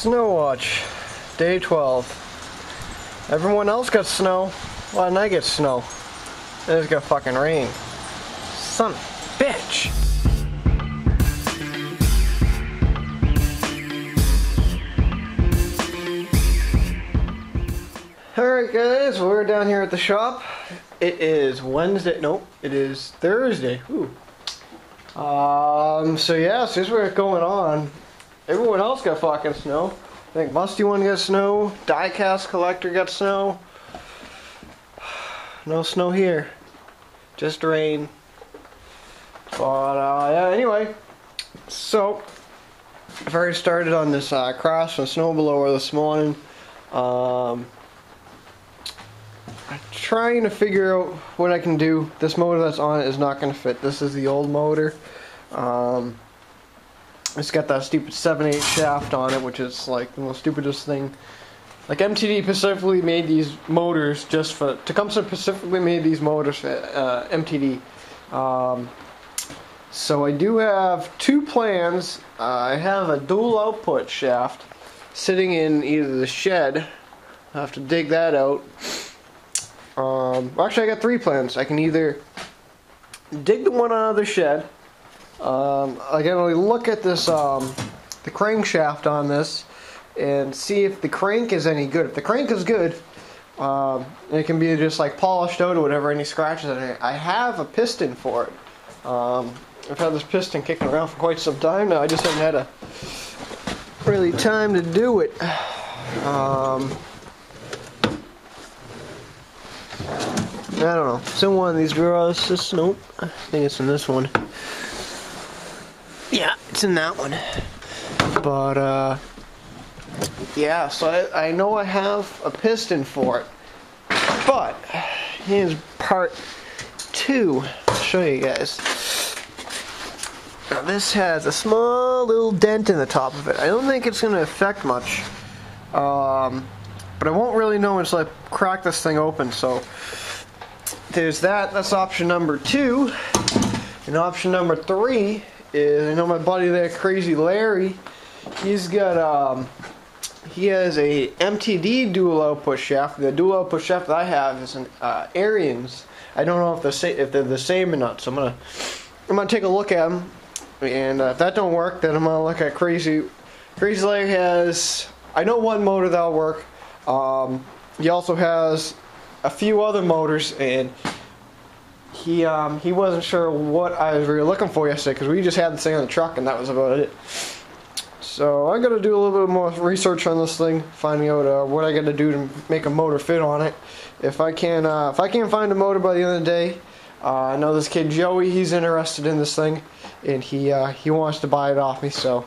Snow watch, day 12. Everyone else got snow. Why didn't I get snow? It's gonna fucking rain. Son of a bitch. Alright guys, we're down here at the shop. It is Wednesday, nope, it is Thursday. Ooh. So yeah, so here's what's going on. Everyone else got fucking snow. I think Musty One got snow, Diecast Collector got snow. No snow here, just rain. But yeah, anyway, so I've already started on this craftsman snowblower this morning. I'm trying to figure out what I can do. This motor that's on it is not going to fit. This is the old motor. It's got that stupid 7/8 shaft on it, which is like the most stupidest thing. Like MTD specifically made these motors just for, Tecumseh specifically made these motors for MTD. So I do have two plans. I have a dual output shaft sitting in either the shed. I have to dig that out. Actually, I got three plans. I can either dig the one out of the shed. I can only look at this, the crankshaft on this, and see if the crank is any good. If the crank is good, it can be just like polished out or whatever, any scratches in it. I have a piston for it. I've had this piston kicking around for quite some time now. I just haven't had a really time to do it. I don't know. It's in one of these drawers. Nope. I think it's in this one. Yeah, it's in that one. But, yeah, so I know I have a piston for it. But, here's part 2. I'll show you guys. Now, this has a small little dent in the top of it. I don't think it's going to affect much. But I won't really know until I crack this thing open, so there's that. That's option number 2. And option number 3 is, I know my buddy there, Crazy Larry, he's got, he has a MTD dual output shaft. The dual output shaft that I have is an Arians. I don't know if they're the same or not, so I'm gonna take a look at them, and if that don't work, then I'm gonna look at Crazy Larry has, I know one motor that'll work. He also has a few other motors, and he wasn't sure what I was really looking for yesterday, because we just had this thing on the truck and that was about it. So I gotta do a little bit more research on this thing, finding out what I gotta do to make a motor fit on it. If I can't find a motor by the end of the day, I know this kid Joey, he's interested in this thing, and he wants to buy it off me. So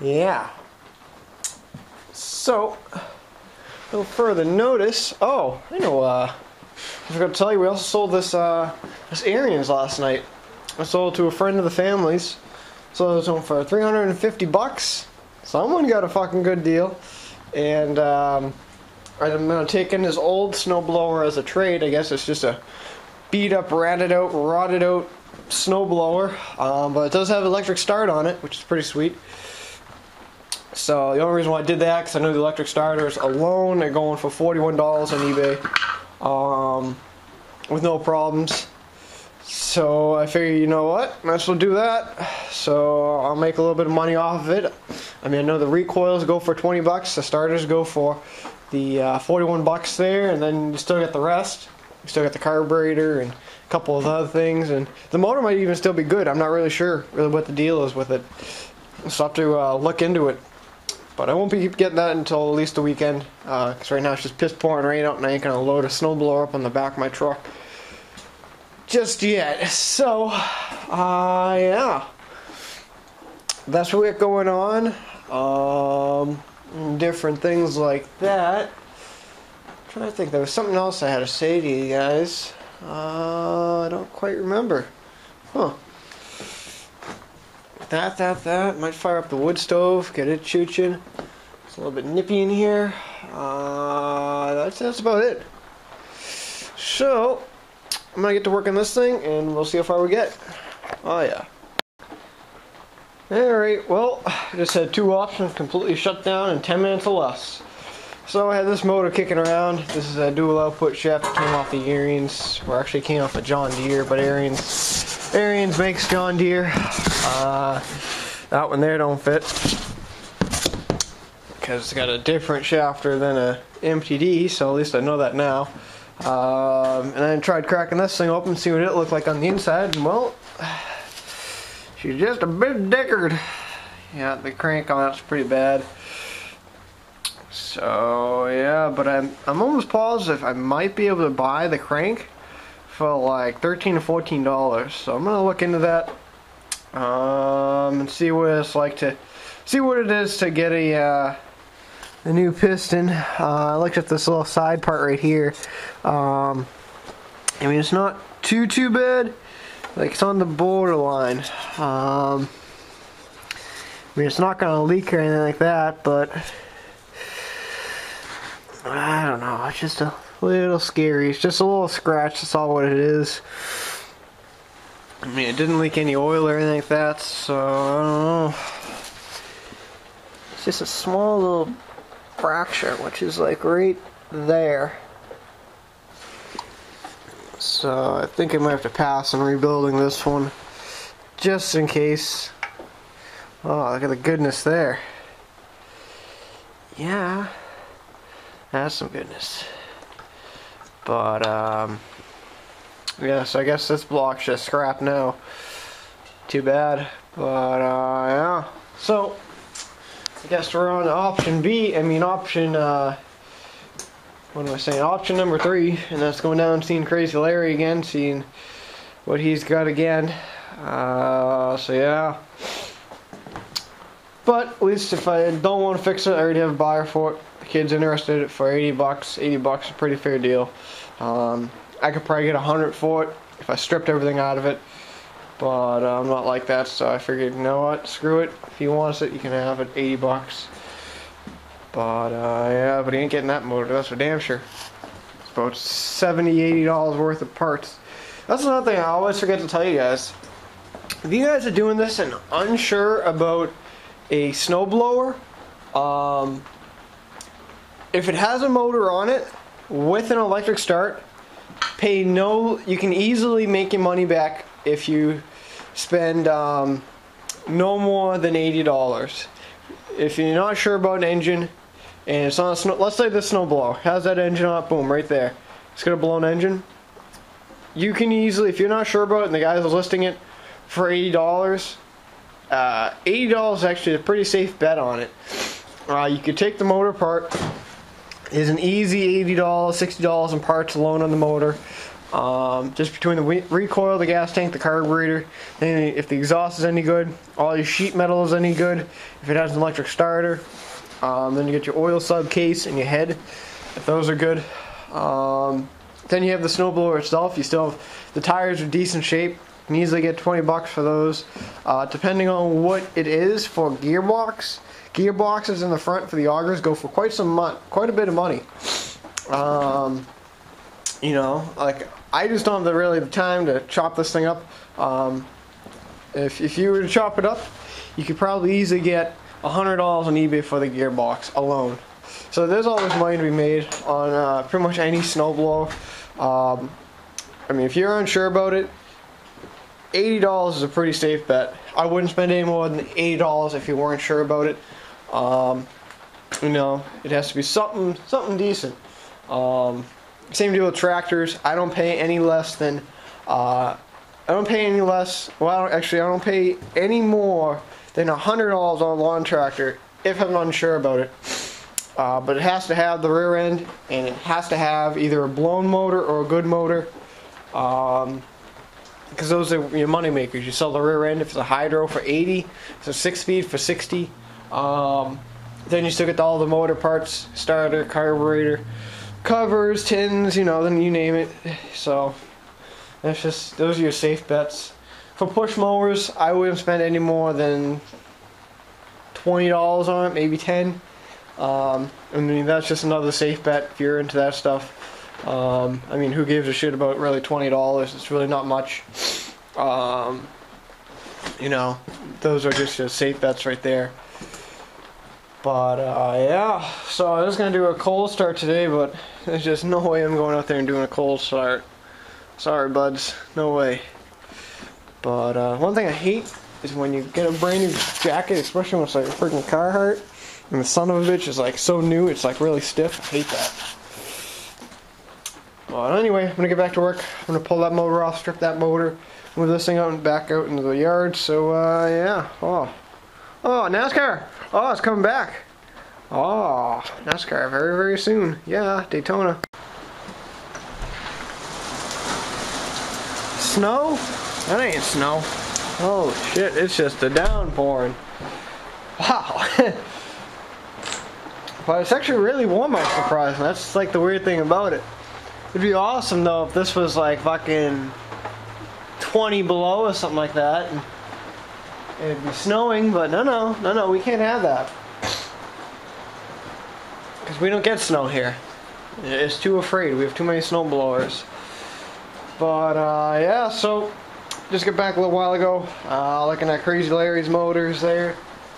yeah. So no further notice. Oh, I know. I forgot to tell you, we also sold this Arians last night. I sold it to a friend of the family's. Sold it to him for $350. Someone got a fucking good deal. And I'm gonna take in his old snowblower as a trade. I guess it's just a beat up, rotted out snowblower. But it does have electric start on it, which is pretty sweet. So the only reason why I did that, because I know the electric starters alone, they're going for $41 on eBay, with no problems. So I figured, you know what, might as well do that. So I'll make a little bit of money off of it. I mean, I know the recoils go for $20, the starters go for the $41 there, and then you still get the rest. You still get the carburetor and a couple of other things, and the motor might even still be good. I'm not really sure what the deal is with it. So I'll have to look into it. But I won't be getting that until at least the weekend, because right now it's just piss pouring rain out, and I ain't gonna load a snowblower up on the back of my truck just yet. So, yeah, that's what we got going on. Different things like that. I'm trying to think, there was something else I had to say to you guys. I don't quite remember. Huh. That. Might fire up the wood stove, get it chooching. It's a little bit nippy in here. That's about it. So, I'm gonna get to work on this thing, and we'll see how far we get. Oh yeah. Alright, well, I just had two options completely shut down in 10 minutes or less. So I had this motor kicking around. This is a dual output shaft that came off the Ariens, or actually came off a John Deere, but Ariens makes John Deere. That one there don't fit, because it's got a different shafter than a MTD, so at least I know that now. And I tried cracking this thing open, see what it looked like on the inside, and well, she's just a bit dickered. Yeah, the crank on that's pretty bad. So yeah, but I'm almost positive I might be able to buy the crank for like $13 to $14. So I'm gonna look into that and see what it's like to see what it is to get a new piston. I looked at this little side part right here. I mean, it's not too bad. Like, it's on the borderline. I mean, it's not gonna leak or anything like that, but I don't know. It's just a little scary. It's just a little scratch. That's all what it is. I mean, it didn't leak any oil or anything like that, so I don't know. It's just a small little fracture, which is like right there. So I think I might have to pass on rebuilding this one, just in case. Oh, look at the goodness there. Yeah, that's some goodness. But yeah, so I guess this block's just scrap now. Too bad. But yeah. So I guess we're on option B. I mean option what am I saying? Option number 3, and that's going down and seeing Crazy Larry again, seeing what he's got again. So yeah. But at least if I don't want to fix it, I already have a buyer for it. The kid's interested for 80 bucks. 80 bucks is a pretty fair deal. I could probably get 100 for it if I stripped everything out of it. But I'm not like that, so I figured, you know what, screw it. If he wants it, you can have it, 80 bucks. But yeah, but he ain't getting that motor, that's for damn sure. It's about $70, $80 worth of parts. That's another thing I always forget to tell you guys. If you guys are doing this and unsure about a snowblower, if it has a motor on it with an electric start, you can easily make your money back if you spend no more than $80. If you're not sure about an engine and it's on a let's say this snowblower has that engine on it, boom, right there, it's got a blown engine. You can easily, if you're not sure about it and the guys are listing it for $80, $80 is actually a pretty safe bet on it. You could take the motor apart. It's an easy $80, $60 in parts alone on the motor. Just between the recoil, the gas tank, the carburetor. Then if the exhaust is any good, all your sheet metal is any good, if it has an electric starter, then you get your oil sub case and your head, if those are good. Then you have the snowblower itself. You still have the tires are decent shape. You can easily get 20 bucks for those. Depending on what it is for gearbox. Gearboxes in the front for the augers go for quite a bit of money. You know, like I just don't have really the time to chop this thing up. If you were to chop it up, you could probably easily get $100 on eBay for the gearbox alone. So there's always money to be made on pretty much any snowblower. I mean, if you're unsure about it, $80 is a pretty safe bet. I wouldn't spend any more than $80 if you weren't sure about it. You know, it has to be something decent. Same deal with tractors. I don't pay any less than I don't pay any more than $100 on a lawn tractor if I'm unsure about it. But it has to have the rear end, and it has to have either a blown motor or a good motor. Because those are your money makers. You sell the rear end if it's a hydro for 80, it's a 6-speed for 60. Then you still get all the motor parts, starter, carburetor, covers, tins, you know, then you name it. So that's just, those are your safe bets. For push mowers, I wouldn't spend any more than $20 on it, maybe 10. I mean, that's just another safe bet if you're into that stuff. I mean, who gives a shit about really $20? It's really not much. you know, those are just safe bets right there. But yeah, so I was gonna do a cold start today, but there's just no way I'm going out there and doing a cold start. Sorry, buds, no way. But one thing I hate is when you get a brand new jacket, especially when it's like a freaking Carhartt, and the son of a bitch is like so new, it's like really stiff. I hate that. But anyway, I'm gonna get back to work. I'm gonna pull that motor off, strip that motor, move this thing out and back out into the yard. So yeah. Oh, NASCAR. Oh, it's coming back. Oh, NASCAR very, very soon. Yeah, Daytona. Snow? That ain't snow. Oh shit, it's just a downpouring. Wow. But it's actually really warm, I'm surprised. That's like the weird thing about it. It'd be awesome though if this was like fucking 20 below or something like that. And it'd be snowing, but no, we can't have that. Because we don't get snow here. It's too afraid. We have too many snowblowers. But yeah, so just got back a little while ago. Looking at Crazy Larry's motors there.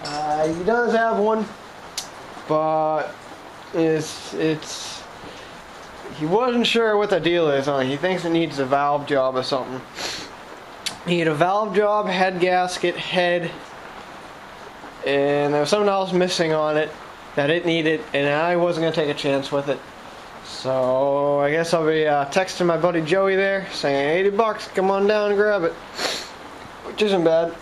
He does have one, but he wasn't sure what the deal is on it. He thinks it needs a valve job or something. He had a valve job, head gasket, head, and there was something else missing on it that it needed, and I wasn't going to take a chance with it. So I guess I'll be texting my buddy Joey there, saying 80 bucks, come on down and grab it. Which isn't bad.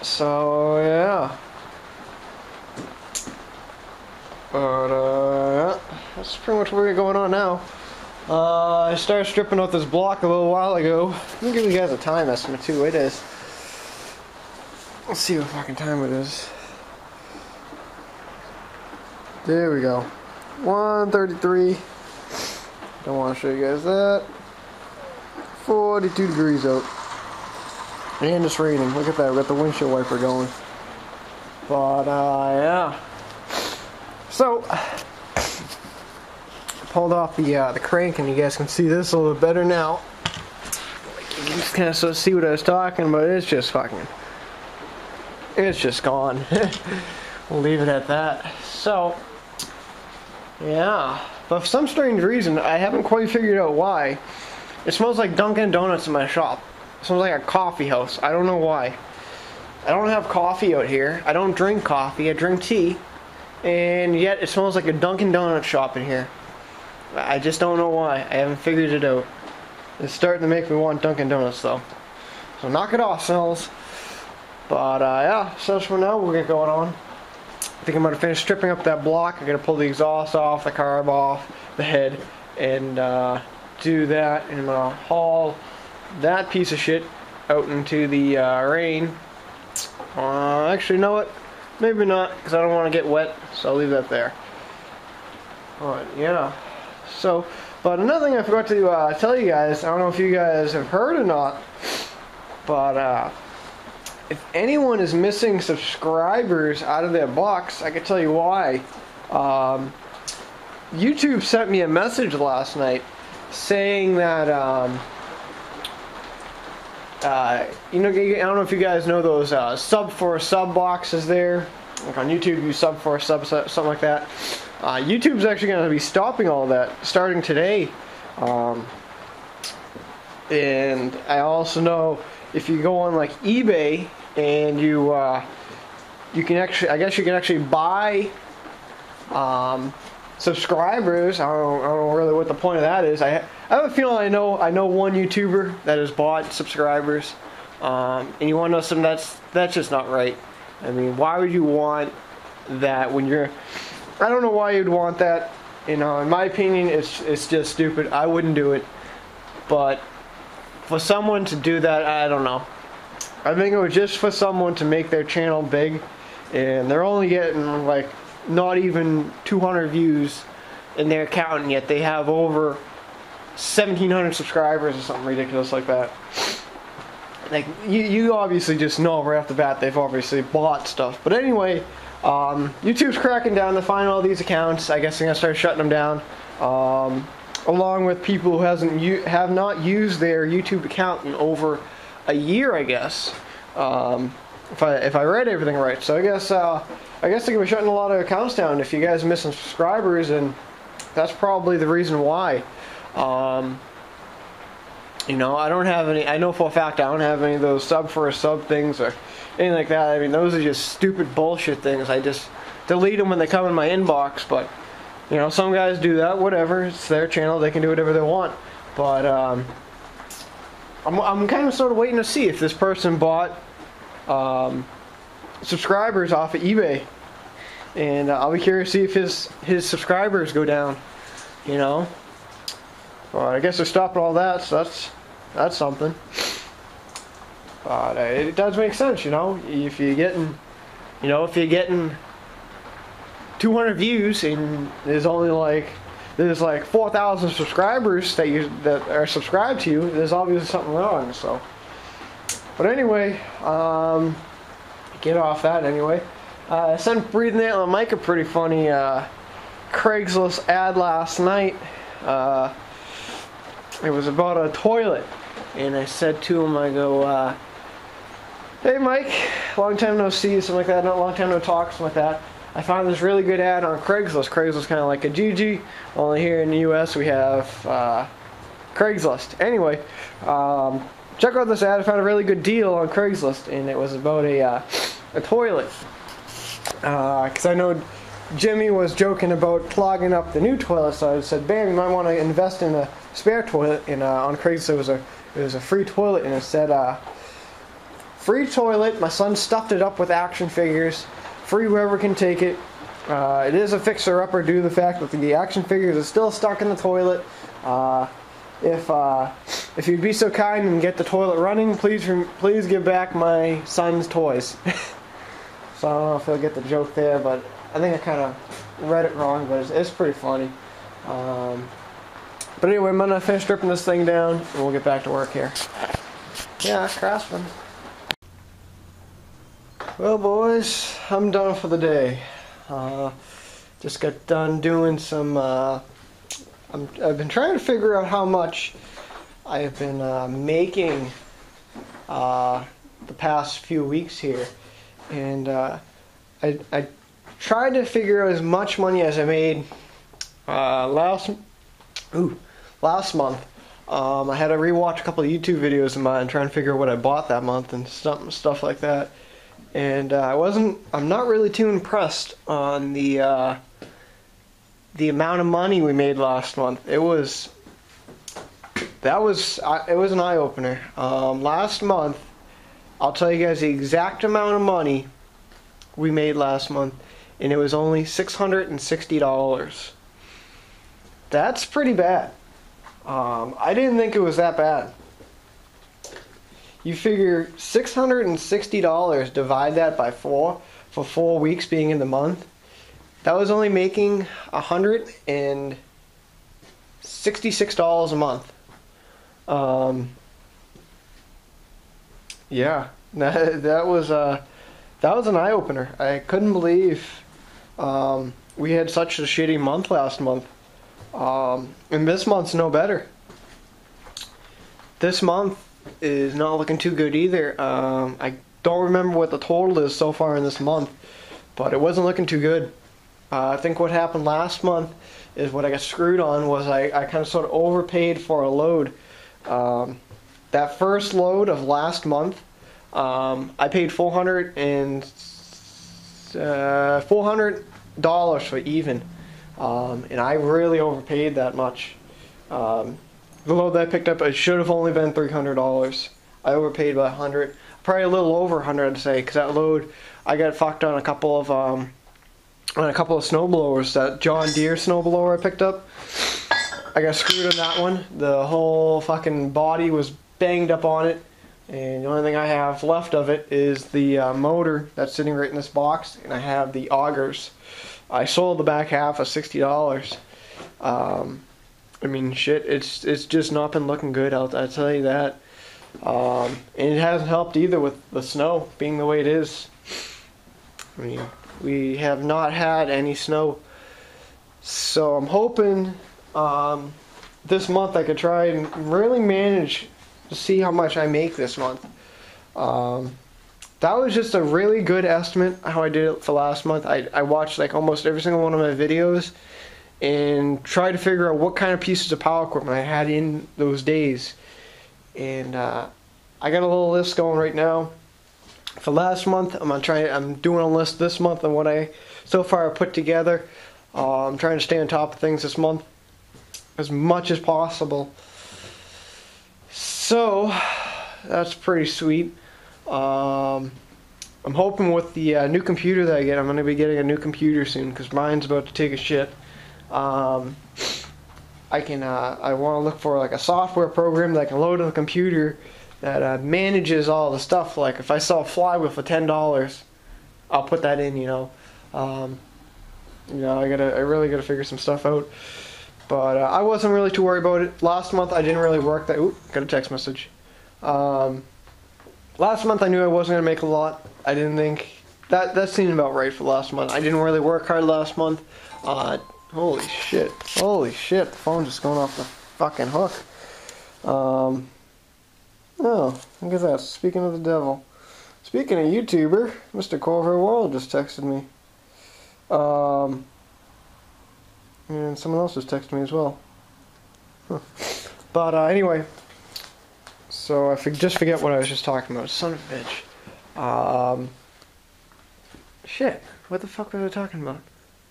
So yeah. But that's pretty much what we're going on now. I started stripping out this block a little while ago. Let me give you guys a time estimate too. It is. Let's see what fucking time it is. There we go. 1:33. Don't want to show you guys that. 42 degrees out. And it's raining. Look at that. We got the windshield wiper going. But yeah. So pulled off the crank, and you guys can see this a little bit better now. You can just kind of sort of see what I was talking about. It's just gone. We'll leave it at that. So yeah, but for some strange reason, I haven't quite figured out why, it smells like Dunkin' Donuts in my shop. It smells like a coffee house. I don't know why. I don't have coffee out here. I don't drink coffee. I drink tea. And yet it smells like a Dunkin' Donuts shop in here. I just don't know why. I haven't figured it out. It's starting to make me want Dunkin' Donuts though. So knock it off, smells. But yeah, so that's for now. We'll get going on. I think I'm going to finish stripping up that block. I'm going to pull the exhaust off, the carb off, the head, and do that. And I'm going to haul that piece of shit out into the rain. Actually, you know what? Maybe not, because I don't want to get wet, so I'll leave that there. Alright, yeah. So, but another thing I forgot to tell you guys, I don't know if you guys have heard or not, but if anyone is missing subscribers out of their box, I can tell you why. YouTube sent me a message last night saying that, you know, I don't know if you guys know those sub for a sub boxes there. Like on YouTube, you sub for a sub, something like that. YouTube's actually going to be stopping all that starting today. And I also know if you go on like eBay and you can actually, I guess you can actually buy subscribers. I don't know really what the point of that is. I have a feeling I know one YouTuber that has bought subscribers, and you want to know something that's just not right. I mean, why would you want that when you're? I don't know why you'd want that. You know, in my opinion, it's just stupid. I wouldn't do it. But for someone to do that, I don't know. I think it was just for someone to make their channel big, and they're only getting like not even 200 views in their account, and yet they have over 1,700 subscribers or something ridiculous like that. Like you obviously just know right off the bat they've obviously bought stuff. But anyway, YouTube's cracking down to find all these accounts. I guess they're gonna start shutting them down, along with people who have not used their YouTube account in over a year, I guess. If I read everything right. So I guess they're gonna be shutting a lot of accounts down if you guys are missing subscribers, and that's probably the reason why. You know, I don't have any. I know for a fact I don't have any of those sub for a sub things or anything like that. I mean, those are just stupid bullshit things. I just delete them when they come in my inbox. But you know, some guys do that. Whatever, it's their channel. They can do whatever they want. But I'm kind of sort of waiting to see if this person bought subscribers off of eBay, and I'll be curious to see if his subscribers go down. You know. Well, I guess they're stopping all that, so that's something. But it does make sense, you know. If you're getting 200 views and there's like 4,000 subscribers that are subscribed to you, there's obviously something wrong. So, but anyway, get off that anyway. I sent Breathing Out on the Mic a pretty funny Craigslist ad last night. It was about a toilet, and I said to him, I go, hey Mike, long time no see, something like that, not long time no talk, something like that. I found this really good ad on Craigslist. Craigslist kind of like a Gigi, only here in the US we have Craigslist. Anyway, check out this ad. I found a really good deal on Craigslist, and it was about a toilet. Because I know Jimmy was joking about clogging up the new toilet, so I said, "Bam, you might want to invest in a spare toilet." And on Craigslist, it was a free toilet, and it said, "Free toilet. My son stuffed it up with action figures. Free whoever can take it. It is a fixer-upper due to the fact that the action figures are still stuck in the toilet. If you'd be so kind and get the toilet running, please give back my son's toys." So I don't know if he'll get the joke there, but I think I kind of read it wrong, but it's pretty funny. But anyway, I'm going to finish stripping this thing down, and we'll get back to work here. Yeah, craftsman. Well, boys, I'm done for the day. Just got done doing some... I've been trying to figure out how much I have been making the past few weeks here. And I tried to figure out as much money as I made last month. I had to rewatch a couple of YouTube videos of mine trying to figure out what I bought that month and stuff like that. And I'm not really too impressed on the amount of money we made last month. It was an eye-opener. Last month, I'll tell you guys the exact amount of money we made last month, and it was only $660. That's pretty bad. I didn't think it was that bad. You figure $660, divide that by 4 for 4 weeks being in the month. That was only making $166 a month. Yeah, that was an eye opener. I couldn't believe we had such a shitty month last month. And this month's no better. This month is not looking too good either. I don't remember what the total is so far in this month, but it wasn't looking too good. I think what happened last month is what I got screwed on was I kind of sort of overpaid for a load. That first load of last month, I paid $400 for even, and I really overpaid that much. The load that I picked up, it should have only been $300. I overpaid by 100, probably a little over 100, I'd say, because that load I got fucked on a couple of snowblowers. That John Deere snowblower I picked up, I got screwed on that one. The whole fucking body was banged up on it, and the only thing I have left of it is the motor that's sitting right in this box, and I have the augers. I sold the back half for $60. I mean, shit, it's just not been looking good out there, I'll tell you that. And it hasn't helped either with the snow being the way it is. I mean, we have not had any snow, so I'm hoping this month I could try and really manage to see how much I make this month. that was just a really good estimate how I did it for last month. I watched like almost every single one of my videos and tried to figure out what kind of pieces of power equipment I had in those days. And I got a little list going right now. For last month, I'm doing a list this month of what I so far have put together. I'm trying to stay on top of things this month as much as possible. So that's pretty sweet. I'm hoping with the new computer that I get, I'm going to be getting a new computer soon because mine's about to take a shit. I want to look for like a software program that I can load on the computer that manages all the stuff. Like if I sell a flywheel for $10, I'll put that in. I really gotta figure some stuff out. But I wasn't really too worried about it. Last month I didn't really work that. Ooh, got a text message. Last month I knew I wasn't gonna make a lot. I didn't think that seemed about right for last month. I didn't really work hard last month. Holy shit! The phone just going off the fucking hook. Oh, look at that. Speaking of the devil. Speaking of YouTuber, Mr. Corver World just texted me. And someone else just texted me as well. Huh. But anyway, so I just forget what I was just talking about. Son of a bitch. Shit. What the fuck was I talking about?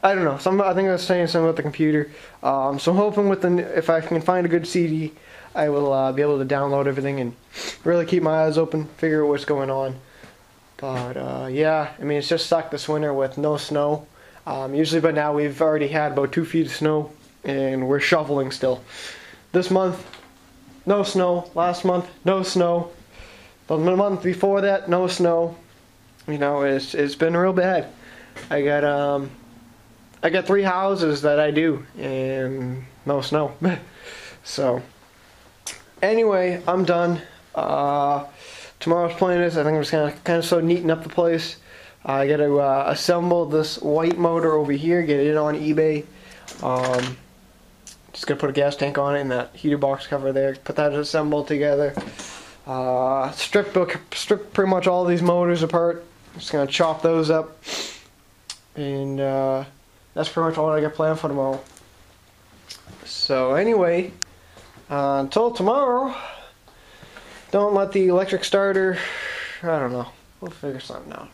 I don't know. I think I was saying something about the computer. So I'm hoping if I can find a good CD, I will be able to download everything and really keep my eyes open, figure out what's going on. But yeah, I mean, it's just sucked this winter with no snow. Usually by now we've already had about 2 feet of snow and we're shoveling still. This month, no snow. Last month, no snow. The month before that, no snow. It's been real bad. I got 3 houses that I do and no snow. So anyway, I'm done. Tomorrow's plan is I think I'm just gonna kind of start neating up the place. I got to assemble this white motor over here, get it on eBay. Just gonna put a gas tank on it and that heater box cover there. Put that assembled together. Strip pretty much all these motors apart. Just gonna chop those up, and that's pretty much all I got planned for tomorrow. So anyway, until tomorrow, don't let the electric starter. I don't know. We'll figure something out.